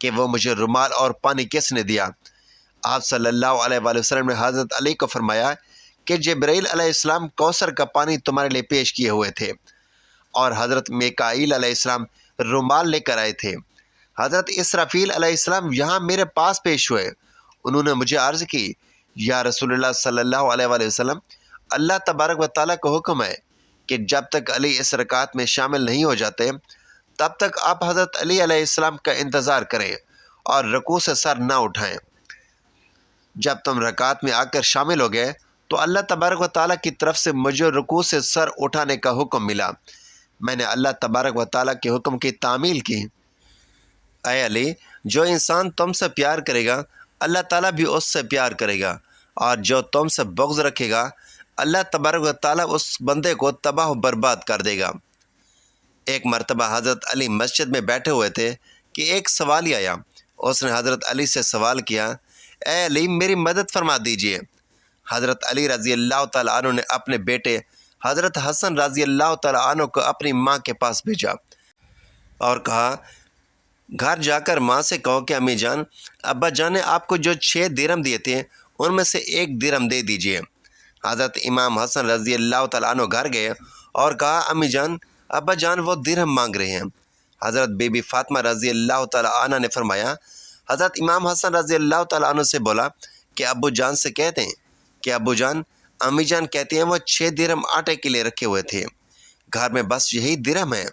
کہ وہ مجھے رومال اور پانی کس نے دیا؟ آپ صلی اللہ علیہ وآلہ وسلم نے حضرت علی کو فرمایا کہ جبرائیل علیہ السلام کوثر کا پانی تمہارے لیے پیش کیے ہوئے تھے اور حضرت میکائیل علیہ السلام رومال لے کر آئے تھے۔ حضرت اسرافیل علیہ السلام یہاں میرے پاس پیش ہوئے۔ انہوں نے مجھے عرض کی، یا رسول اللہ صلی اللہ علیہ وآلہ وسلم، اللہ تبارک و تعالیٰ کا حکم ہے کہ جب تک علی اس رکعت میں شامل نہیں ہو جاتے تب تک آپ حضرت علی علیہ السلام کا انتظار کریں اور رکوع سے سر نہ اٹھائیں۔ جب تم رکعت میں آ کر شامل ہو گئے تو اللہ تبارک و تعالیٰ کی طرف سے مجھے رکوع سے سر اٹھانے کا حکم ملا۔ میں نے اللہ تبارک و تعالیٰ کے حکم کی تعمیل کی۔ اے علی، جو انسان تم سے پیار کرے گا اللہ تعالیٰ بھی اس سے پیار کرے گا، اور جو تم سے بغض رکھے گا اللہ تبارک و تعالیٰ اس بندے کو تباہ و برباد کر دے گا۔ ایک مرتبہ حضرت علی مسجد میں بیٹھے ہوئے تھے کہ ایک سوالی آیا۔ اس نے حضرت علی سے سوال کیا، اے علی، میری مدد فرما دیجئے۔ حضرت علی رضی اللہ تعالیٰ عنہ نے اپنے بیٹے حضرت حسن رضی اللہ تعالیٰ عنہ کو اپنی ماں کے پاس بھیجا اور کہا، گھر جا کر ماں سے کہو کہ امی جان، ابا جان نے آپ کو جو 6 درہم دیے تھے ان میں سے 1 درہم دے دیجئے۔ حضرت امام حسن رضی اللہ تعالیٰ عنہ گھر گئے اور کہا، امی جان، ابا جان وہ درہم مانگ رہے ہیں۔ حضرت بی بی فاطمہ رضی اللہ تعالیٰ عنہ نے فرمایا، حضرت امام حسن رضی اللہ تعالیٰ عنہ سے بولا کہ ابو جان سے کہتے ہیں کہ ابو جان، امی جان کہتی ہیں وہ 6 درہم آٹے کے لیے رکھے ہوئے تھے، گھر میں بس یہی درہم ہے،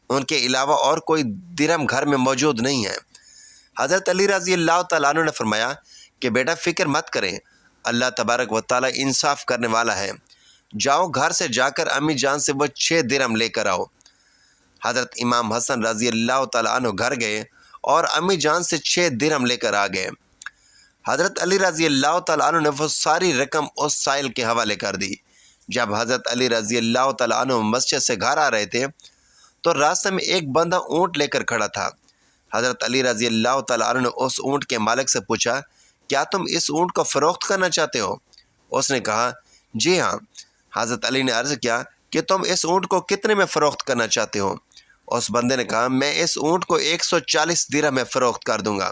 ان کے علاوہ اور کوئی درہم گھر میں موجود نہیں ہے۔ حضرت علی رضی اللہ تعالیٰ عنہ نے فرمایا کہ بیٹا فکر مت کریں، اللہ تبارک و تعالیٰ انصاف کرنے والا ہے، جاؤ گھر سے جا کر امی جان سے وہ 6 درہم لے کر آؤ۔ حضرت امام حسن رضی اللہ تعالیٰ عنہ گھر گئے اور امی جان سے 6 درہم لے کر آ گئے۔ حضرت علی رضی اللہ تعالیٰ عنہ نے وہ ساری رقم اس سائل کے حوالے کر دی۔ جب حضرت علی رضی اللہ تعالیٰ عنہ مسجد سے گھر آ رہے تھے تو راستے میں ایک بندہ اونٹ لے کر کھڑا تھا۔ حضرت علی رضی اللہ تعالیٰ عنہ نے اس اونٹ کے مالک سے پوچھا، کیا تم اس اونٹ کو فروخت کرنا چاہتے ہو؟ اس نے کہا، جی ہاں۔ حضرت علی نے عرض کیا کہ تم اس اونٹ کو کتنے میں فروخت کرنا چاہتے ہو؟ اس بندے نے کہا، میں اس اونٹ کو 140 درہم میں فروخت کر دوں گا۔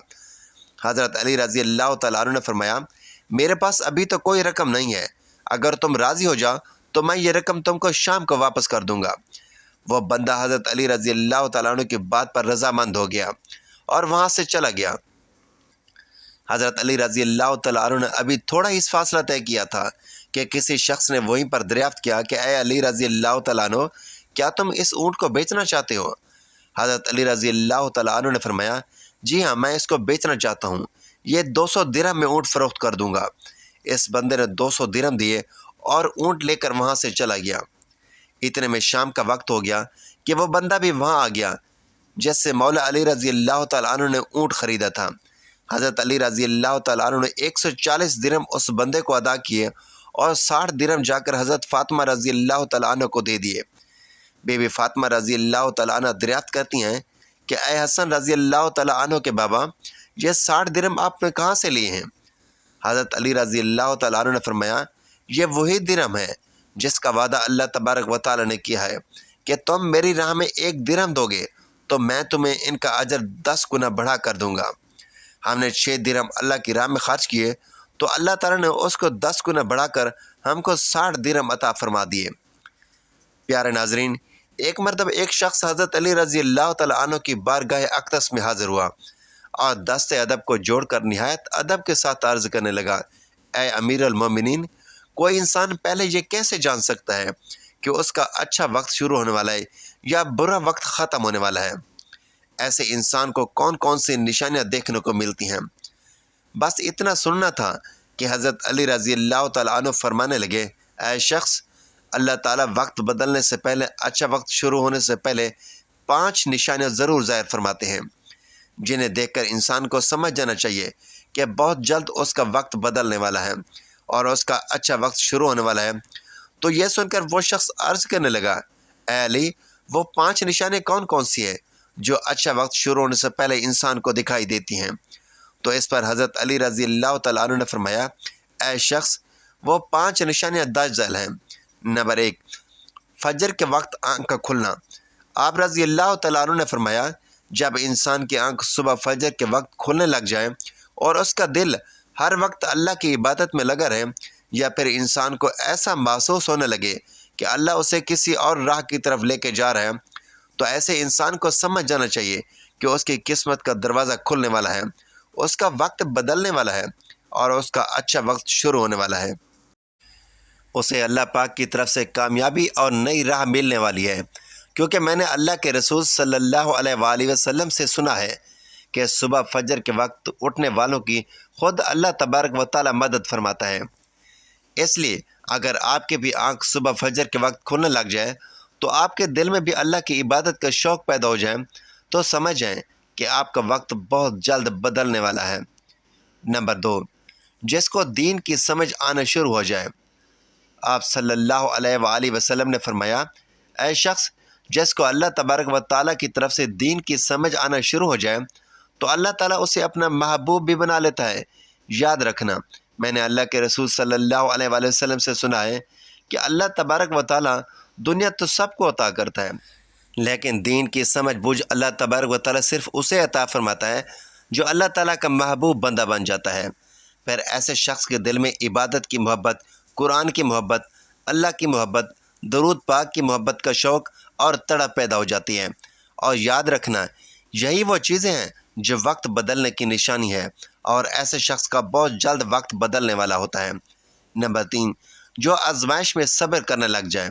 حضرت علی رضی اللہ تعالیٰ عنہ نے فرمایا، میرے پاس ابھی تو کوئی رقم نہیں ہے، اگر تم راضی ہو جاؤ تو میں یہ رقم تم کو شام کو واپس کر دوں گا۔ وہ بندہ حضرت علی رضی اللہ تعالیٰ عنہ کی بات پر رضامند ہو گیا اور وہاں سے چلا گیا۔ حضرت علی رضی اللہ تعالیٰ عنہ نے ابھی تھوڑا ہی فاصلہ طے کیا تھا کہ کسی شخص نے وہیں پر دریافت کیا کہ اے علی رضی اللہ تعالیٰ عنہ، کیا تم اس اونٹ کو بیچنا چاہتے ہو؟ حضرت علی رضی اللہ تعالیٰ عنہ نے فرمایا، جی ہاں، میں اس کو بیچنا چاہتا ہوں، یہ 200 درہم میں اونٹ فروخت کر دوں گا۔ اس بندے نے 200 درہم دیے اور اونٹ لے کر وہاں سے چلا گیا۔ اتنے میں شام کا وقت ہو گیا کہ وہ بندہ بھی وہاں آ گیا جس سے مولا علی رضی اللہ تعالیٰ عنہ نے اونٹ خریدا تھا۔ حضرت علی رضی اللہ تعالیٰ عنہ نے 140 درہم اس بندے کو ادا کیے اور 60 درہم جا کر حضرت فاطمہ رضی اللہ تعالیٰ عنہ کو دے دیے۔ بی بی فاطمہ رضی اللہ تعالیٰ عنہ دریافت کرتی ہیں کہ اے حسن رضی اللہ تعالیٰ عنہ کے بابا، یہ 60 درہم آپ نے کہاں سے لیے ہیں؟ حضرت علی رضی اللہ تعالیٰ عنہ نے فرمایا، یہ وہی درہم ہے جس کا وعدہ اللہ تبارک و تعالیٰ نے کیا ہے کہ تم میری راہ میں 1 درہم دو گے تو میں تمہیں ان کا اجر 10 گنا بڑھا کر دوں گا۔ ہم نے 6 درہم اللہ کی راہ میں خرچ کیے تو اللہ تعالیٰ نے اس کو 10 گنا بڑھا کر ہم کو 60 درہم عطا فرما دیے۔ پیارے ناظرین، ایک مرتبہ ایک شخص حضرت علی رضی اللہ تعالیٰ عنہ کی بارگاہ اقدس میں حاضر ہوا اور دست ادب کو جوڑ کر نہایت ادب کے ساتھ عرض کرنے لگا، اے امیر المومنین، کوئی انسان پہلے یہ کیسے جان سکتا ہے کہ اس کا اچھا وقت شروع ہونے والا ہے یا برا وقت ختم ہونے والا ہے؟ ایسے انسان کو کون کون سی نشانیاں دیکھنے کو ملتی ہیں؟ بس اتنا سننا تھا کہ حضرت علی رضی اللہ تعالیٰ عنہ فرمانے لگے، اے شخص، اللہ تعالیٰ وقت بدلنے سے پہلے، اچھا وقت شروع ہونے سے پہلے 5 نشانیاں ضرور ظاہر فرماتے ہیں، جنہیں دیکھ کر انسان کو سمجھ جانا چاہیے کہ بہت جلد اس کا وقت بدلنے والا ہے اور اس کا اچھا وقت شروع ہونے والا ہے۔ تو یہ سن کر وہ شخص عرض کرنے لگا، اے علی، وہ 5 نشانیاں کون کون سی ہیں جو اچھا وقت شروع ہونے سے پہلے انسان کو دکھائی دیتی ہیں؟ تو اس پر حضرت علی رضی اللہ تعالیٰ عنہ نے فرمایا، اے شخص، وہ 5 نشانیاں دجال ہیں۔ نمبر 1، فجر کے وقت آنکھ کا کھلنا۔ آپ رضی اللہ تعالیٰ عنہ نے فرمایا، جب انسان کی آنکھ صبح فجر کے وقت کھلنے لگ جائے اور اس کا دل ہر وقت اللہ کی عبادت میں لگا رہے، یا پھر انسان کو ایسا محسوس ہونے لگے کہ اللہ اسے کسی اور راہ کی طرف لے کے جا رہا ہے، تو ایسے انسان کو سمجھ جانا چاہیے کہ اس کی قسمت کا دروازہ کھلنے والا ہے، اس کا وقت بدلنے والا ہے اور اس کا اچھا وقت شروع ہونے والا ہے۔ اسے اللہ پاک کی طرف سے کامیابی اور نئی راہ ملنے والی ہے، کیونکہ میں نے اللہ کے رسول صلی اللہ علیہ وآلہ وسلم سے سنا ہے کہ صبح فجر کے وقت اٹھنے والوں کی خود اللہ تبارک و تعالی مدد فرماتا ہے۔ اس لیے اگر آپ کی بھی آنکھ صبح فجر کے وقت کھلنے لگ جائے تو آپ کے دل میں بھی اللہ کی عبادت کا شوق پیدا ہو جائے، تو سمجھ جائیں کہ آپ کا وقت بہت جلد بدلنے والا ہے۔ نمبر 2، جس کو دین کی سمجھ آنا شروع ہو جائے۔ آپ صلی اللہ علیہ وآلہ وسلم نے فرمایا، اے شخص جس کو اللہ تبارک و تعالیٰ کی طرف سے دین کی سمجھ آنا شروع ہو جائے تو اللہ تعالیٰ اسے اپنا محبوب بھی بنا لیتا ہے۔ یاد رکھنا، میں نے اللہ کے رسول صلی اللہ علیہ وآلہ وسلم سے سنا ہے کہ اللہ تبارک و تعالیٰ دنیا تو سب کو عطا کرتا ہے، لیکن دین کی سمجھ بوجھ اللہ تبارک و تعالیٰ صرف اسے عطا فرماتا ہے جو اللہ تعالیٰ کا محبوب بندہ بن جاتا ہے۔ پھر ایسے شخص کے دل میں عبادت کی محبت، قرآن کی محبت، اللہ کی محبت، درود پاک کی محبت کا شوق اور تڑپ پیدا ہو جاتی ہے۔ اور یاد رکھنا، یہی وہ چیزیں ہیں جو وقت بدلنے کی نشانی ہے، اور ایسے شخص کا بہت جلد وقت بدلنے والا ہوتا ہے۔ نمبر 3، جو آزمائش میں صبر کرنے لگ جائے۔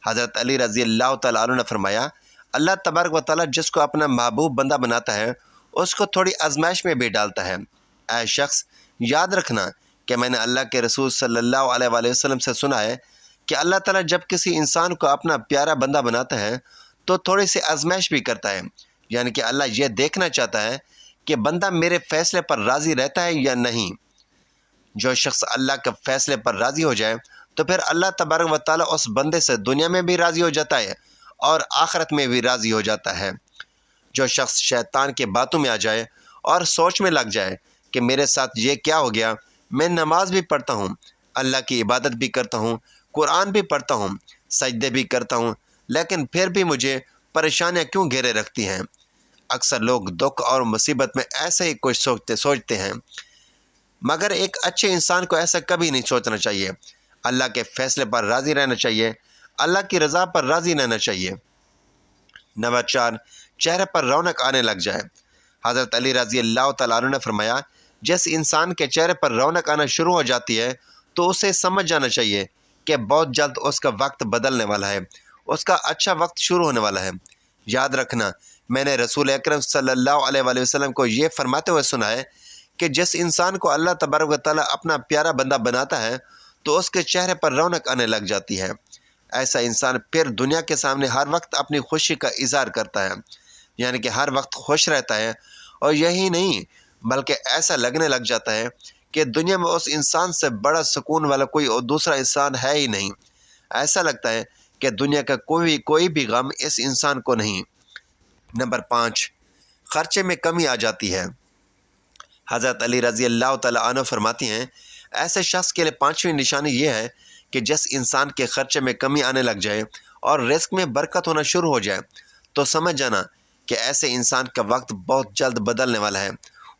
حضرت علی رضی اللہ تعالیٰ عنہ نے فرمایا، اللہ تبارک و تعالیٰ جس کو اپنا محبوب بندہ بناتا ہے اس کو تھوڑی آزمائش میں بھی ڈالتا ہے۔ اے شخص یاد رکھنا کہ میں نے اللہ کے رسول صلی اللہ علیہ وآلہ وسلم سے سنا ہے کہ اللہ تعالیٰ جب کسی انسان کو اپنا پیارا بندہ بناتا ہے تو تھوڑی سی آزمائش بھی کرتا ہے، یعنی کہ اللہ یہ دیکھنا چاہتا ہے کہ بندہ میرے فیصلے پر راضی رہتا ہے یا نہیں۔ جو شخص اللہ کے فیصلے پر راضی ہو جائے تو پھر اللہ تبارک و تعالیٰ اس بندے سے دنیا میں بھی راضی ہو جاتا ہے اور آخرت میں بھی راضی ہو جاتا ہے۔ جو شخص شیطان کے باتوں میں آ جائے اور سوچ میں لگ جائے کہ میرے ساتھ یہ کیا ہو گیا، میں نماز بھی پڑھتا ہوں، اللہ کی عبادت بھی کرتا ہوں، قرآن بھی پڑھتا ہوں، سجدے بھی کرتا ہوں، لیکن پھر بھی مجھے پریشانیاں کیوں گھیرے رکھتی ہیں۔ اکثر لوگ دکھ اور مصیبت میں ایسے ہی کچھ سوچتے ہیں، مگر ایک اچھے انسان کو ایسا کبھی نہیں سوچنا چاہیے۔ اللہ کے فیصلے پر راضی رہنا چاہیے، اللہ کی رضا پر راضی رہنا چاہیے۔ نمبر 4، چہرے پر رونق آنے لگ جائے۔ حضرت علی رضی اللہ تعالیٰ عنہ نے فرمایا، جس انسان کے چہرے پر رونق آنا شروع ہو جاتی ہے تو اسے سمجھ جانا چاہیے کہ بہت جلد اس کا وقت بدلنے والا ہے، اس کا اچھا وقت شروع ہونے والا ہے۔ یاد رکھنا، میں نے رسول اکرم صلی اللہ علیہ وآلہ وسلم کو یہ فرماتے ہوئے سنا ہے کہ جس انسان کو اللہ تبارک و تعالیٰ اپنا پیارا بندہ بناتا ہے تو اس کے چہرے پر رونق آنے لگ جاتی ہے۔ ایسا انسان پھر دنیا کے سامنے ہر وقت اپنی خوشی کا اظہار کرتا ہے، یعنی کہ ہر وقت خوش رہتا ہے، اور یہی نہیں بلکہ ایسا لگنے لگ جاتا ہے کہ دنیا میں اس انسان سے بڑا سکون والا کوئی اور دوسرا انسان ہے ہی نہیں۔ ایسا لگتا ہے کہ دنیا کا کوئی بھی غم اس انسان کو نہیں۔ نمبر 5، خرچے میں کمی آ جاتی ہے۔ حضرت علی رضی اللہ تعالیٰ عنہ فرماتی ہیں، ایسے شخص کے لیے 5ویں نشانی یہ ہے کہ جس انسان کے خرچے میں کمی آنے لگ جائے اور رزق میں برکت ہونا شروع ہو جائے تو سمجھ جانا کہ ایسے انسان کا وقت بہت جلد بدلنے والا ہے،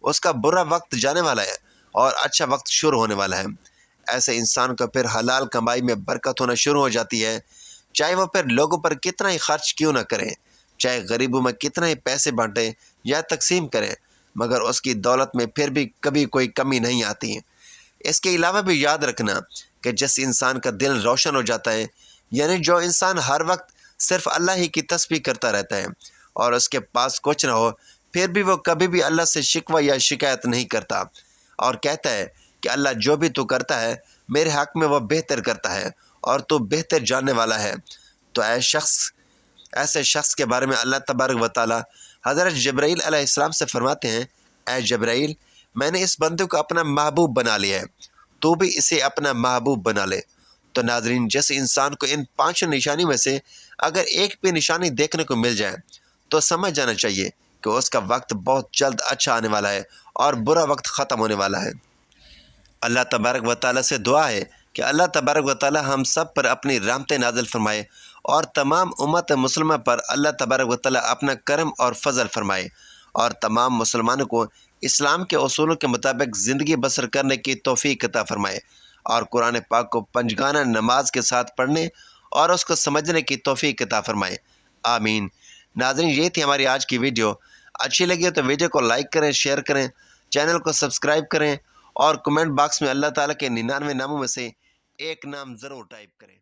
اس کا برا وقت جانے والا ہے اور اچھا وقت شروع ہونے والا ہے۔ ایسے انسان کو پھر حلال کمائی میں برکت ہونا شروع ہو جاتی ہے، چاہے وہ پھر لوگوں پر کتنا ہی خرچ کیوں نہ کریں، چاہے غریبوں میں کتنا ہی پیسے بانٹیں یا تقسیم کریں، مگر اس کی دولت میں پھر بھی کبھی کوئی کمی نہیں آتی۔ اس کے علاوہ بھی یاد رکھنا کہ جس انسان کا دل روشن ہو جاتا ہے، یعنی جو انسان ہر وقت صرف اللہ ہی کی تسبیح کرتا رہتا ہے اور اس کے پاس کچھ نہ ہو، پھر بھی وہ کبھی بھی اللہ سے شکوہ یا شکایت نہیں کرتا اور کہتا ہے کہ اللہ جو بھی تو کرتا ہے میرے حق میں وہ بہتر کرتا ہے اور تو بہتر جاننے والا ہے، تو ایسے شخص کے بارے میں اللہ تبارک و تعالیٰ حضرت جبرائیل علیہ السلام سے فرماتے ہیں، اے جبرائیل، میں نے اس بندے کو اپنا محبوب بنا لیا ہے، تو بھی اسے اپنا محبوب بنا لے۔ تو ناظرین، جس انسان کو ان 5 نشانی میں سے اگر ایک بھی نشانی دیکھنے کو مل جائے تو سمجھ جانا چاہیے کہ اس کا وقت بہت جلد اچھا آنے والا ہے اور برا وقت ختم ہونے والا ہے۔ اللہ تبارک و تعالیٰ سے دعا ہے کہ اللہ تبارک و تعالیٰ ہم سب پر اپنی رحمتیں نازل فرمائے اور تمام امت مسلمہ پر اللہ تبارک و تعالیٰ اپنا کرم اور فضل فرمائے، اور تمام مسلمانوں کو اسلام کے اصولوں کے مطابق زندگی بسر کرنے کی توفیق عطا فرمائے، اور قرآن پاک کو پنجگانہ نماز کے ساتھ پڑھنے اور اس کو سمجھنے کی توفیق عطا فرمائے، آمین۔ ناظرین، یہ تھی ہماری آج کی ویڈیو۔ اچھی لگی تو ویڈیو کو لائک کریں، شیئر کریں، چینل کو سبسکرائب کریں، اور کمنٹ باکس میں اللہ تعالیٰ کے 99 ناموں میں سے ایک نام ضرور ٹائپ کریں۔